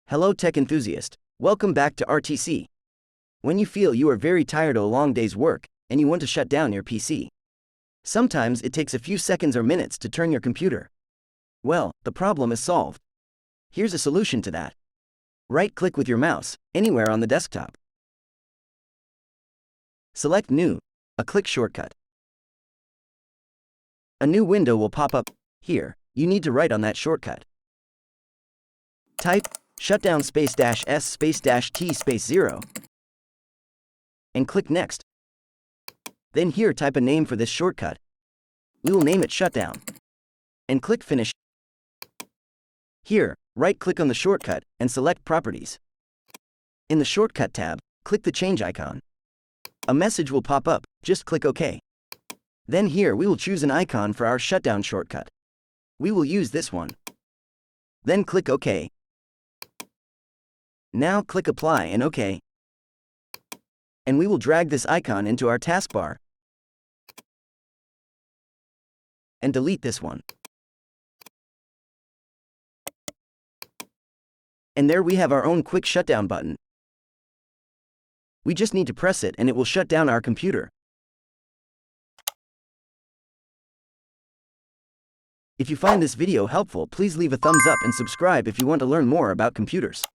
Hello tech enthusiast, welcome back to RTC. When you feel you are very tired of a long day's work, and you want to shut down your PC. Sometimes it takes a few seconds or minutes to turn your computer. Well, the problem is solved. Here's a solution to that. Right-click with your mouse, anywhere on the desktop. Select New, a click shortcut. A new window will pop up. Here, you need to write on that shortcut. Type Shutdown --S --T 0 and click Next. Then here type a name for this shortcut. We will name it Shutdown. And click Finish. Here, right-click on the shortcut and select Properties. In the Shortcut tab, click the Change icon. A message will pop up, just click OK. Then here we will choose an icon for our shutdown shortcut. We will use this one. Then click OK. Now click Apply and OK. And we will drag this icon into our taskbar. And delete this one. And there we have our own quick shutdown button. We just need to press it and it will shut down our computer. If you find this video helpful, please leave a thumbs up and subscribe if you want to learn more about computers.